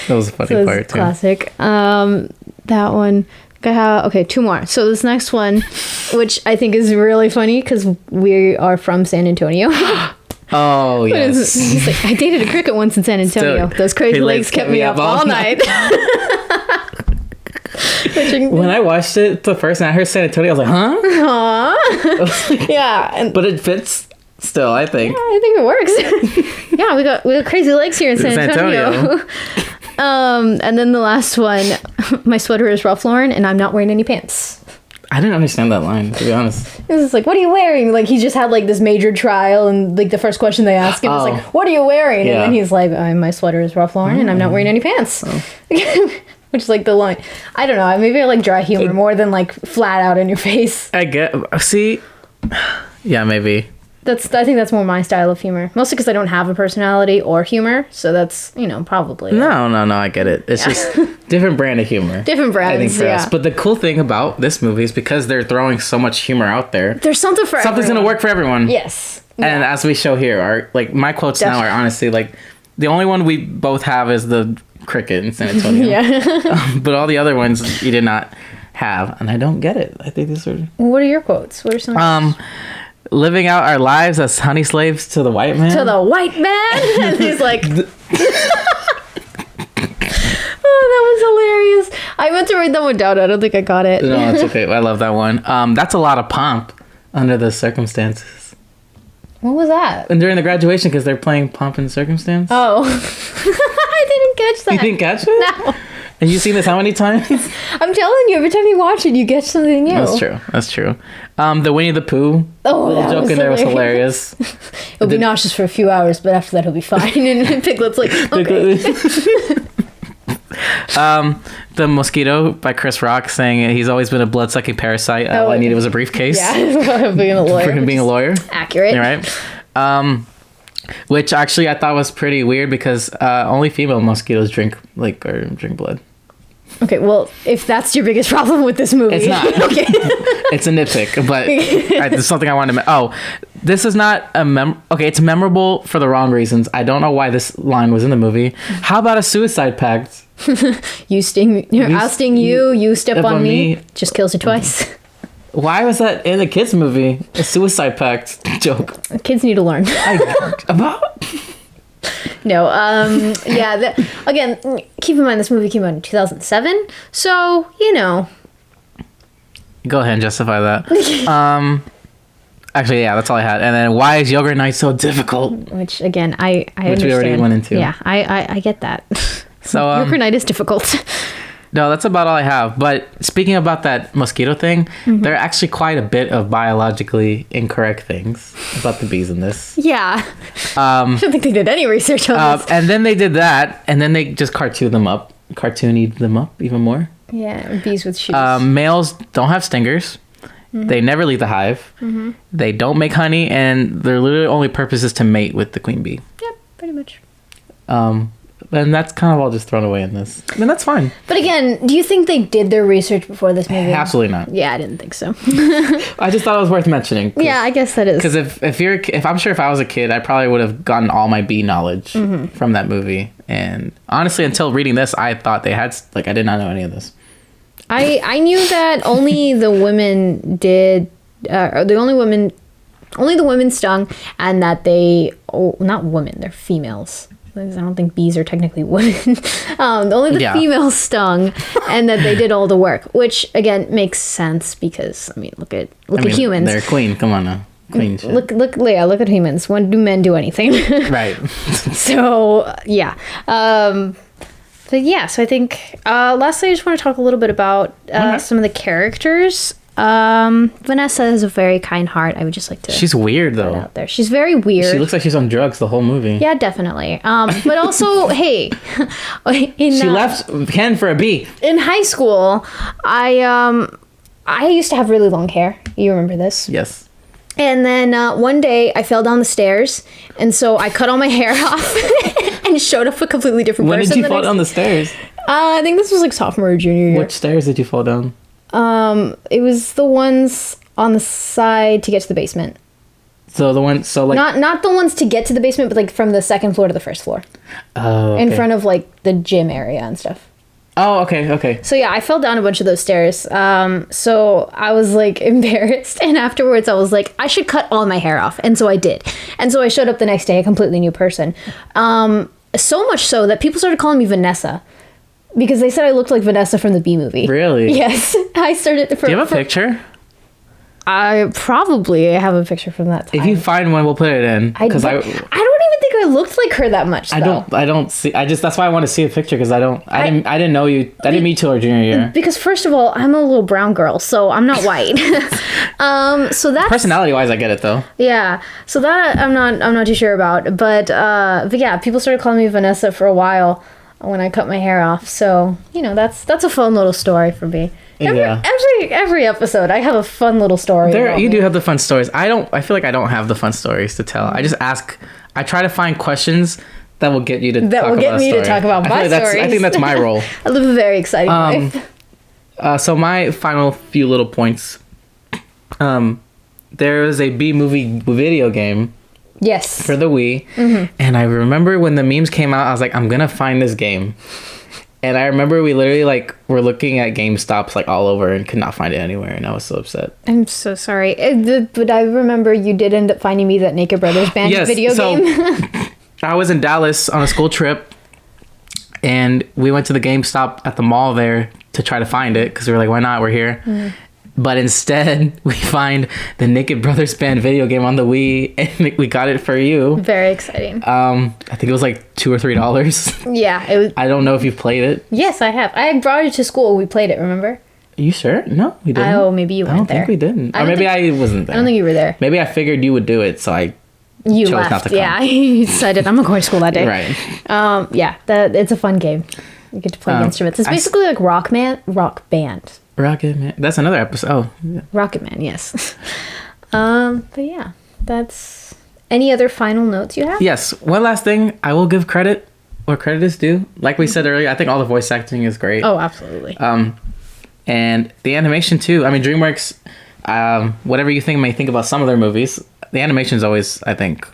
That was a funny part too. Classic. That one. Okay, two more. So this next one, which I think is really funny because we are from San Antonio. Oh, yes. He's like, I dated a cricket once in San Antonio. Those crazy legs kept me up all night. When I watched it the first night I heard San Antonio, I was like, huh? Yeah. But it fits still, I think. Yeah, I think it works. Yeah, we got crazy legs here in San Antonio. And then the last one, my sweater is Ralph Lauren and I'm not wearing any pants. I didn't understand that line, to be honest. It was like, what are you wearing? Like, he just had, like, this major trial, and, like, the first question they asked him was like, what are you wearing? Yeah. And then he's like, my sweater is Ralph Lauren, and I'm not wearing any pants. Which is, like, the line. I don't know. Maybe I like dry humor more than, like, flat out in your face. I get... See? Yeah, maybe. I think that's more my style of humor. Mostly because I don't have a personality or humor, so that's, probably... No, I get it. It's just different brand of humor. Different brands, I think, for us. But the cool thing about this movie is because they're throwing so much humor out there... There's something for Something's going to work for everyone. Yes. And as we show here, my quotes now are honestly, like, the only one we both have is the cricket in San Antonio. Yeah. But all the other ones you did not have, and I don't get it. I think these are... What are your quotes? What are some... living out our lives as honey slaves to the white man. To the white man? And he's like... Oh, that was hilarious. I meant to write that one down. I don't think I got it. No, it's okay. I love that one. That's a lot of pomp under the circumstances. What was that? And during the graduation, because they're playing Pomp and Circumstance. Oh. I didn't catch that. You didn't catch it? No. And you've seen this how many times? I'm telling you, every time you watch it, you get something new. That's true. The Winnie the Pooh joke in there was hilarious. It'll be nauseous for a few hours, but after that he'll be fine. And Piglet's like, okay. The Mosquito by Chris Rock saying he's always been a blood-sucking parasite. All I needed was a briefcase. Yeah, being a lawyer. For him being a lawyer. Accurate. Right. Which actually I thought was pretty weird because only female mosquitoes drink blood. Okay, well, if that's your biggest problem with this movie, it's not. Okay, it's a nitpick, but it's something I wanted to. This is not okay. It's memorable for the wrong reasons. I don't know why this line was in the movie. How about a suicide pact? I'll sting you. You step on me. Just kills you twice. Why was that in a kids movie? A suicide pact joke. Kids need to learn. No, again, keep in mind this movie came out in 2007, so, Go ahead and justify that. Actually, yeah, that's all I had. And then, why is Yogurt Night so difficult? Which, again, I understand. Which we already went into. Yeah, I get that. So, Yogurt Night is difficult. No, that's about all I have. But speaking about that mosquito thing, there are actually quite a bit of biologically incorrect things about the bees in this. Yeah. I don't think they did any research on this. And then they did that, and then they just cartoonied them up even more. Yeah, bees with shoes. Males don't have stingers. They never leave the hive. They don't make honey, and their literally only purpose is to mate with the queen bee. Yep, pretty much. And that's kind of all just thrown away in this. I mean, that's fine. But again, do you think they did their research before this movie? Absolutely not. Yeah, I didn't think so. I just thought it was worth mentioning. Yeah, I guess that is. Because if I'm sure if I was a kid, I probably would have gotten all my bee knowledge from that movie. And honestly, until reading this, I thought they had, I did not know any of this. I knew that only the women did, only the women stung, and that not women, they're females. I don't think bees are technically women. Only the females stung, and that they did all the work, which again makes sense because look at humans. They're queen. Come on now, queen shit. Look at humans. When do men do anything? Right. So yeah. But yeah, so I think lastly, I just want to talk a little bit about some of the characters. Vanessa has a very kind heart. I would just like to. She's weird though. Out there. She's very weird. She looks like she's on drugs the whole movie. Yeah, definitely. But also, hey, she left Ken for a bee. In high school, I used to have really long hair. You remember this? Yes. And then one day I fell down the stairs, and so I cut all my hair off and showed up a completely different person. When did you fall down the stairs? I think this was like sophomore or junior year. Which stairs did you fall down? It was the ones on the side to get to the basement. So not the ones to get to the basement, but like from the second floor to the first floor. Oh. Okay. In front of like the gym area and stuff. Oh, okay. So yeah, I fell down a bunch of those stairs. So I was like embarrassed, and afterwards I was like, I should cut all my hair off, and so I did. And so I showed up the next day a completely new person. So much so that people started calling me Vanessa. Because they said I looked like Vanessa from the Bee Movie. Really? Yes. I started... Do you have a picture? I probably have a picture from that time. If you find one, we'll put it in. I don't even think I looked like her that much, though. I don't see... That's why I want to see a picture, because I didn't know you... I didn't meet you till our junior year. Because first of all, I'm a little brown girl, so I'm not white. So that's... Personality-wise, I get it, though. Yeah. So that I'm not too sure about. But yeah, people started calling me Vanessa for a while when I cut my hair off. So, that's a fun little story for me. Every episode, I have a fun little story. You do have the fun stories. I feel like I don't have the fun stories to tell. I just ask. I try to find questions that will get you to talk about my stories. I think that's my role. I live a very exciting life. So my final few little points. There is a Bee Movie video game. Yes. For the Wii. Mm-hmm. And I remember when the memes came out, I was like, I'm gonna find this game. And I remember we literally were looking at GameStops all over and could not find it anywhere, and I was so upset. I'm so sorry. But I remember you did end up finding me that Naked Brothers Band video game. I was in Dallas on a school trip, and we went to the GameStop at the mall there to try to find it, because we were like, why not? We're here. Mm. But instead, we find the Naked Brothers Band video game on the Wii, and we got it for you. Very exciting. I think it was $2 or $3. Yeah, it was. I don't know if you've played it. Yes, I have. I brought it to school. We played it. Remember? Are you sure? No, we didn't. Oh, maybe you weren't there. I don't think we didn't. Or maybe I wasn't there. I don't think you were there. Maybe I figured you would do it, so I You chose left. not to come. Yeah, you decided I'm not going to school that day. Right. Yeah, it's a fun game. You get to play the instruments. It's basically like rock band. Rocket Man. That's another episode. Oh, yeah. Rocket Man, yes. But yeah, that's... Any other final notes you have? Yes. One last thing. I will give credit where credit is due. Like we said earlier, I think all the voice acting is great. Oh, absolutely. And the animation too. I mean, DreamWorks, whatever you may think about some of their movies, the animation is always, I think,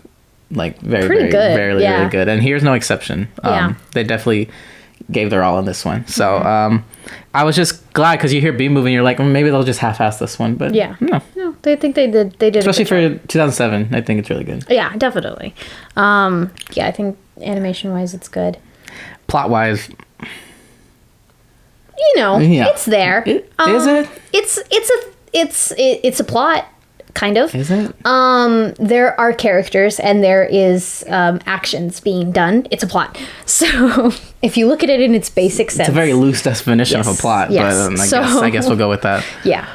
like very good. really good. And here's no exception. Yeah. They definitely gave their all in this one. So I was just glad because you hear B movie and you're like, maybe they'll just half-ass this one. But yeah, no, they think they did. They did, especially for 2007. I think it's really good. Yeah, definitely. Yeah, I think animation-wise, it's good. Plot-wise, it's there. Is it? It's a plot, kind of. Is it? There are characters and there is actions being done. It's a plot. So if you look at it in its basic sense, It's a very loose definition of a plot, yes. but I guess we'll go with that. Yeah.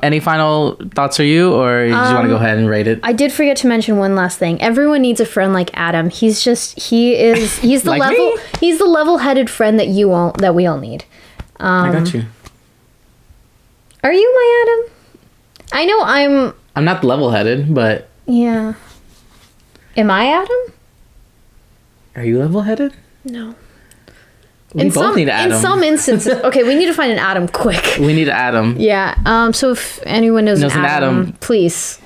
Any final thoughts for you, or do you want to go ahead and rate it? I did forget to mention one last thing. Everyone needs a friend like Adam. He's the Like level me? he's the level-headed friend that we all need. I got you. Are you my Adam? I know I'm not level-headed, but yeah. Am I Adam? are you level-headed? No. We both need Adam. In some instances. Okay, we need to find an Adam quick. We need Adam. Yeah. So if anyone knows an Adam, please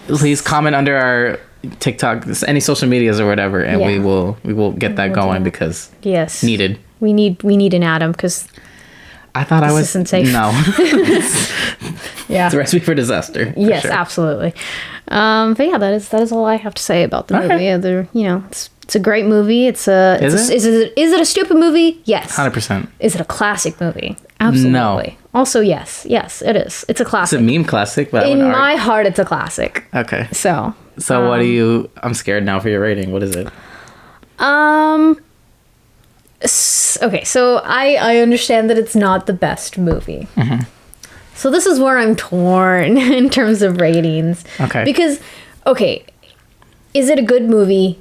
comment under our TikTok, any social medias or whatever, and we will get that going because yes, needed. We need an Adam because I thought I was isn't safe. No. Yeah. It's a recipe for disaster. Yes, sure. Absolutely. But yeah, that is all I have to say about the movie. It's a great movie. Is it a stupid movie? Yes. 100%. Is it a classic movie? Absolutely. No. Also, yes, it is. It's a classic. It's a meme classic, but in my heart, it's a classic. Okay. So what do you? I'm scared now for your rating. What is it? Okay, so I understand that it's not the best movie. Mm-hmm. So this is where I'm torn in terms of ratings. Okay. Because, is it a good movie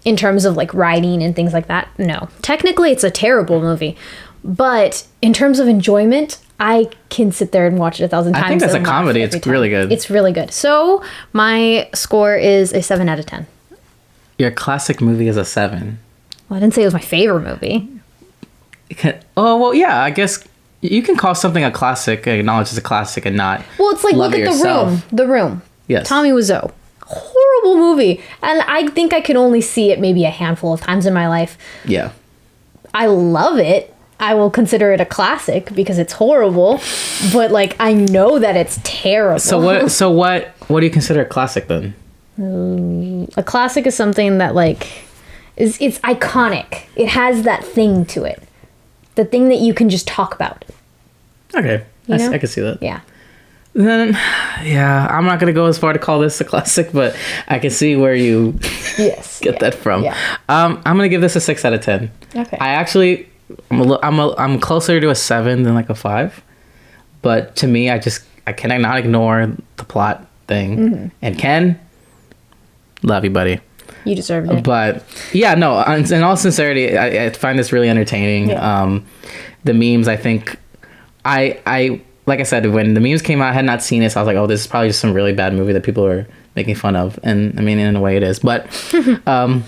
in terms of like writing and things like that? No. Technically, it's a terrible movie. But in terms of enjoyment, I can sit there and watch it 1,000 times. I think as a comedy, it's really good. It's really good. So my score is a 7 out of 10. Your classic movie is a 7. Well, I didn't say it was my favorite movie. Oh, well, yeah, I guess you can call something a classic, acknowledge it's a classic and not. Well, it's like, look at The Room. Yes. Tommy Wiseau. Horrible movie. And I think I could only see it maybe a handful of times in my life. Yeah. I love it. I will consider it a classic because it's horrible. But, like, I know that it's terrible. So what do you consider a classic then? A classic is something that, like, it's iconic. It has that thing to it. The thing that you can just talk about. Okay. I can see that. Yeah. Then, yeah, I'm not going to go as far to call this a classic, but I can see where you get that from. Yeah. I'm going to give this a 6 out of 10. Okay. I actually, I'm closer to a 7 than like a 5. But to me, I cannot ignore the plot thing. Mm-hmm. And Ken, love you, buddy. You deserved it. But yeah, no, in all sincerity, I find this really entertaining. Yeah. The memes, I think, I like I said, when the memes came out, I had not seen it, so I was like, oh, this is probably just some really bad movie that people are making fun of. And I mean, in a way it is. But no,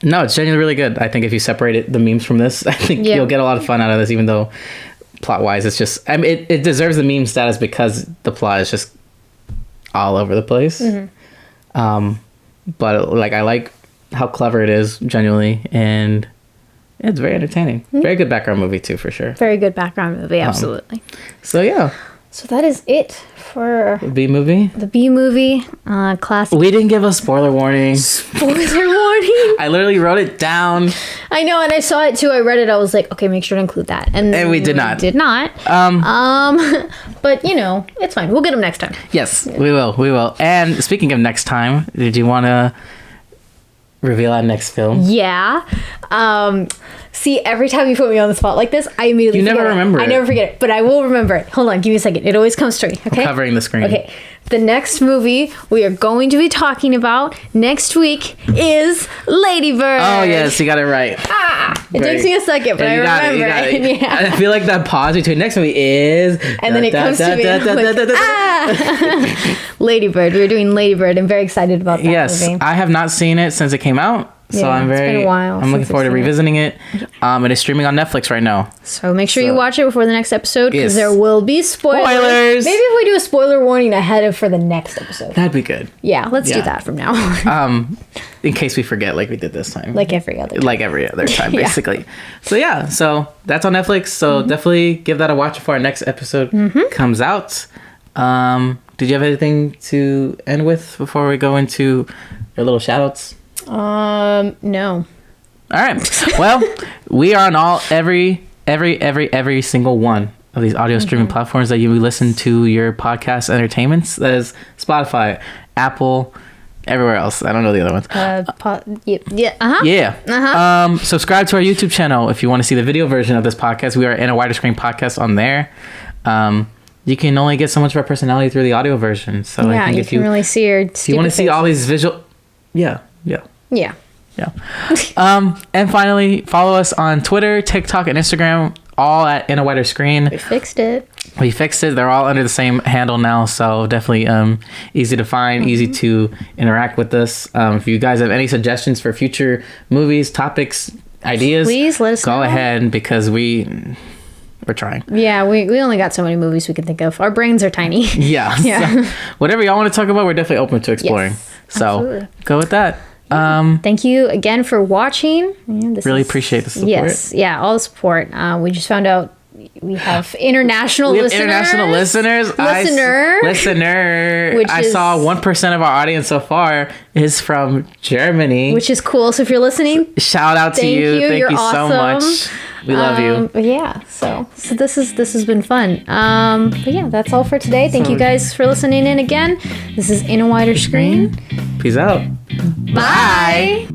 it's genuinely really good. I think if you separate the memes from this, I think you'll get a lot of fun out of this, even though plot-wise, it's just, I mean, it deserves the meme status because the plot is just all over the place. Mm-hmm. But like I like how clever it is, genuinely, and it's very entertaining. Mm-hmm. Very good background movie too, for sure. Very good background movie, absolutely. So yeah. So that is it for the B movie. The B movie, classic. We didn't give a spoiler warning. Spoiler warning. I literally wrote it down. I know, and I saw it too. I read it. I was like, okay, make sure to include that. And we did not. Did not. But it's fine. We'll get them next time. Yes, we will. We will. And speaking of next time, did you want to reveal our next film? Yeah. See, every time you put me on the spot like this, I immediately forget never remember it. I never forget it, but I will remember it. Hold on, give me a second. It always comes to me, okay? I'm covering the screen. Okay. The next movie we are going to be talking about next week is Lady Bird. Oh, yes, you got it right. It takes me a second, but I remember it. Yeah. I feel like that pause between next movie is... And then it comes to me. Lady Bird. We're doing Lady Bird. I'm very excited about that movie. Yes, I have not seen it since it came out. So yeah, it's been a while. I'm looking forward to revisiting it. It is streaming on Netflix right now. So make sure you watch it before the next episode because there will be spoilers. Maybe if we do a spoiler warning ahead of for the next episode. That'd be good. Yeah, let's do that from now on. In case we forget, like we did this time. Like every other time, basically. So that's on Netflix. So definitely give that a watch before our next episode comes out. Did you have anything to end with before we go into your little shout outs? No. All right. Well, we are on every single one of these audio streaming platforms that you listen to your podcast entertainments. That is Spotify, Apple, everywhere else. I don't know the other ones. Subscribe to our YouTube channel if you want to see the video version of this podcast. We are in a wider screen podcast on there. You can only get so much of our personality through the audio version. So I think you can really see your. If you want to see all these visual, yeah. And finally, follow us on Twitter, TikTok, and Instagram, all at In a Wider Screen. We fixed it. They're all under the same handle now, so definitely easy to find, easy to interact with us. If you guys have any suggestions for future movies, topics, ideas, please let us know. Go ahead, because we're trying. Yeah, we only got so many movies we can think of. Our brains are tiny. Yeah. So whatever y'all want to talk about, we're definitely open to exploring. Yes, so absolutely. Go with that. Thank you again for watching. Really appreciate the support. Yes, all the support. We just found out we have international listeners. International listeners. Listener. I saw 1% of our audience so far is from Germany, which is cool. So if you're listening, shout out to you. Thank you so much. We love you. Yeah. So this has been fun. But yeah, that's all for today. Thank you guys for listening in again. This is In a Wider Screen. Peace out. Bye.